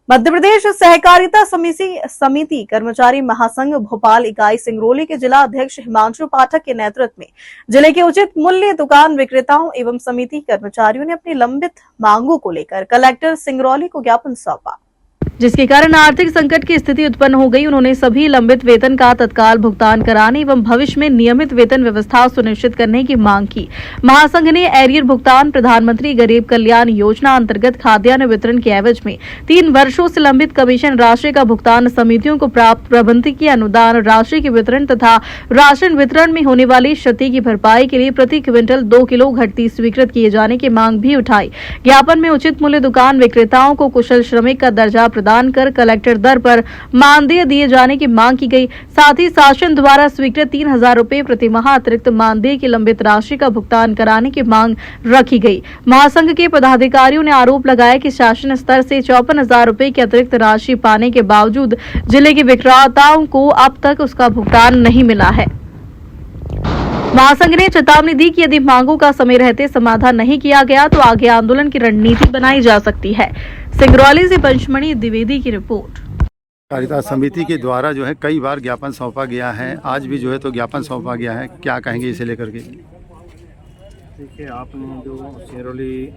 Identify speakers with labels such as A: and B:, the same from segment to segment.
A: मध्य प्रदेश सहकारिता समिति कर्मचारी महासंघ भोपाल इकाई सिंगरौली के जिला अध्यक्ष हिमांशु पाठक के नेतृत्व में जिले के उचित मूल्य दुकान विक्रेताओं एवं समिति कर्मचारियों ने अपनी लंबित मांगों को लेकर कलेक्टर सिंगरौली को ज्ञापन सौंपा, जिसके कारण आर्थिक संकट की स्थिति उत्पन्न हो गई। उन्होंने सभी लंबित वेतन का तत्काल भुगतान कराने एवं भविष्य में नियमित वेतन व्यवस्था सुनिश्चित करने की मांग की। महासंघ ने एरियर भुगतान प्रधानमंत्री गरीब कल्याण योजना अंतर्गत खाद्यान्न वितरण के एवज में 3 वर्षों से लंबित कमीशन राशि का भुगतान, समितियों को प्राप्त प्रबंधकीय अनुदान राशि के वितरण तथा राशन वितरण में होने वाली क्षति की भरपाई के लिए प्रति क्विंटल 2 किलो घटती स्वीकृत किए जाने की मांग भी उठाई। ज्ञापन में उचित मूल्य दुकान विक्रेताओं को कुशल श्रमिक का दर्जा प्रदान कर कलेक्टर दर पर मानदेय दिए जाने की मांग की गई। साथ ही शासन द्वारा स्वीकृत 3000 रुपए प्रति माह अतिरिक्त मानदेय की लंबित राशि का भुगतान कराने की मांग रखी गई। महासंघ के पदाधिकारियों ने आरोप लगाया कि शासन स्तर से 54,000 रुपए की अतिरिक्त राशि पाने के बावजूद जिले के विक्रेताओं को अब तक उसका भुगतान नहीं मिला है। महासंघ ने चेतावनी दी कि यदि मांगों का समय रहते समाधान नहीं किया गया तो आगे आंदोलन की रणनीति बनाई जा सकती है। सिंगरौली से पंचमणि द्विवेदी की रिपोर्ट।
B: सहकारिता समिति के द्वारा जो है कई बार ज्ञापन सौंपा गया है, आज भी जो है तो ज्ञापन सौंपा गया है, क्या कहेंगे इसे लेकर के?
C: देखिए, आपने जो सिंगरौली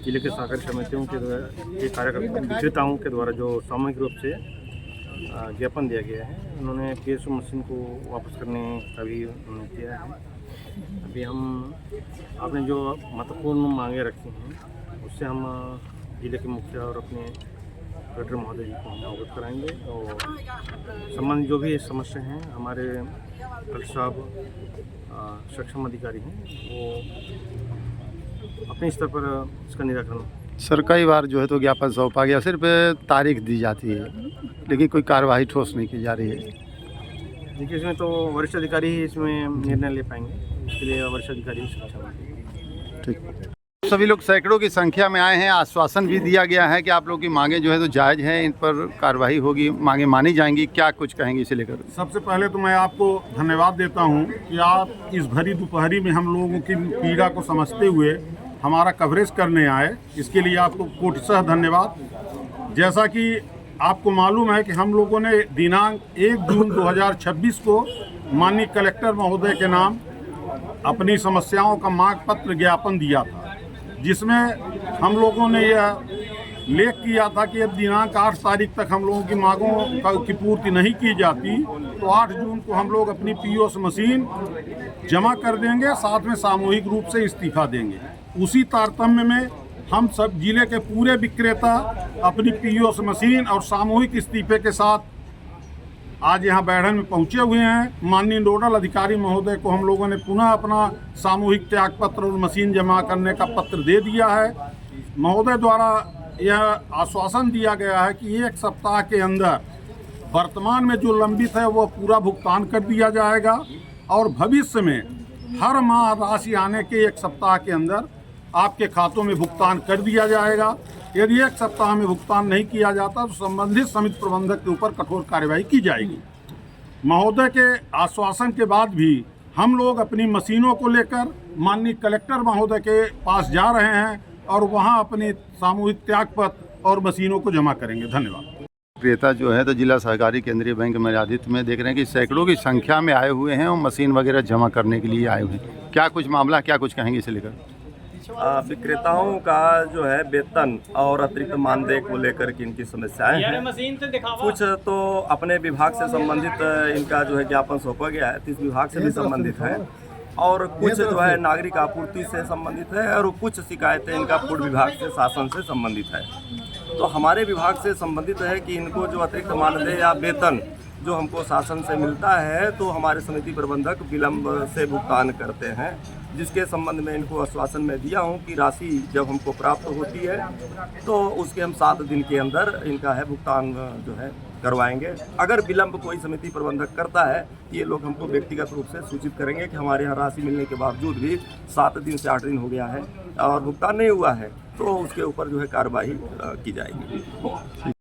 C: जिले के सहकारी समितियों के कार्यकर्ता विक्रेताओं के द्वारा जो सामूहिक रूप से ज्ञापन दिया गया है, उन्होंने PSO मशीन को वापस करने का भी उन्होंने किया है। अभी हम आपने जो महत्वपूर्ण मांगे रखी हैं उससे हम जिले के मुखिया और अपने कलेक्टर महोदय जी को हम अवगत कराएंगे और संबंधित जो भी समस्या हैं हमारे कलेक्टर साहब सक्षम अधिकारी हैं वो अपने स्तर पर इसका निराकरण।
B: सर, कई बार जो है तो ज्ञापन सौंपा गया, सिर्फ तारीख दी जाती है लेकिन कोई कार्यवाही ठोस नहीं की जा रही है।
C: देखिए, इसमें तो वरिष्ठ अधिकारी ही इसमें निर्णय ले पाएंगे, इसके लिए वरिष्ठ अधिकारी
B: ठीक। सभी लोग सैकड़ों की संख्या में आए हैं, आश्वासन भी दिया गया है कि आप लोग की मांगे जो है तो जायज़ हैं, इन पर कार्रवाई होगी, मांगे मानी जाएंगी, क्या कुछ कहेंगे इसे लेकर?
D: सबसे पहले तो मैं आपको धन्यवाद देता हूं कि आप इस भरी दोपहरी में हम लोगों की पीड़ा को समझते हुए हमारा कवरेज करने आए, इसके लिए आपको कोटिशः धन्यवाद। जैसा कि आपको मालूम है कि हम लोगों ने दिनांक 1 जून 2026 को माननीय कलेक्टर महोदय के नाम अपनी समस्याओं का मांग पत्र ज्ञापन दिया था, जिसमें हम लोगों ने यह लेख किया था कि अब दिनांक 8 तारीख तक हम लोगों की मांगों की पूर्ति नहीं की जाती तो 8 जून को हम लोग अपनी POS मशीन जमा कर देंगे, साथ में सामूहिक रूप से इस्तीफा देंगे। उसी तारतम्य में हम सब जिले के पूरे विक्रेता अपनी POS मशीन और सामूहिक इस्तीफे के साथ आज यहाँ बैठन में पहुँचे हुए हैं। माननीय नोडल अधिकारी महोदय को हम लोगों ने पुनः अपना सामूहिक त्याग पत्र और मशीन जमा करने का पत्र दे दिया है। महोदय द्वारा यह आश्वासन दिया गया है कि 1 सप्ताह के अंदर वर्तमान में जो लंबित है वह पूरा भुगतान कर दिया जाएगा और भविष्य में हर माह राशि आने के 1 सप्ताह के अंदर आपके खातों में भुगतान कर दिया जाएगा। यदि 1 सप्ताह में भुगतान नहीं किया जाता तो संबंधित समिति प्रबंधक के ऊपर कठोर कार्यवाही की जाएगी। महोदय के आश्वासन के बाद भी हम लोग अपनी मशीनों को लेकर माननीय कलेक्टर महोदय के पास जा रहे हैं और वहां अपने सामूहिक त्यागपत्र और मशीनों को जमा करेंगे। धन्यवाद।
B: विक्रेता जो है तो जिला सहकारी केंद्रीय बैंक मर्यादित में देख रहे हैं कि सैकड़ों की संख्या में आए हुए हैं और मशीन वगैरह जमा करने के लिए आए हुए हैं, क्या कुछ मामला, क्या कुछ कहेंगे इसे लेकर?
E: विक्रेताओं का जो है वेतन और अतिरिक्त मानदेय को लेकर की इनकी समस्याएं हैं। कुछ तो अपने विभाग से संबंधित इनका जो है ज्ञापन सौंपा गया है, इस विभाग से भी संबंधित है और कुछ जो है नागरिक आपूर्ति से संबंधित है और कुछ शिकायतें इनका पूर्व विभाग से शासन से संबंधित है। तो हमारे विभाग से संबंधित है कि इनको जो अतिरिक्त मानदेय या वेतन जो हमको शासन से मिलता है तो हमारे समिति प्रबंधक विलंब से भुगतान करते हैं, जिसके संबंध में इनको आश्वासन में दिया हूं कि राशि जब हमको प्राप्त होती है तो उसके हम 7 दिन के अंदर इनका है भुगतान जो है करवाएंगे। अगर विलंब कोई समिति प्रबंधक करता है ये लोग हमको व्यक्तिगत रूप से सूचित करेंगे कि हमारे यहाँ राशि मिलने के बावजूद भी 7 दिन से 8 दिन हो गया है और भुगतान नहीं हुआ है तो उसके ऊपर जो है कार्रवाई की जाएगी।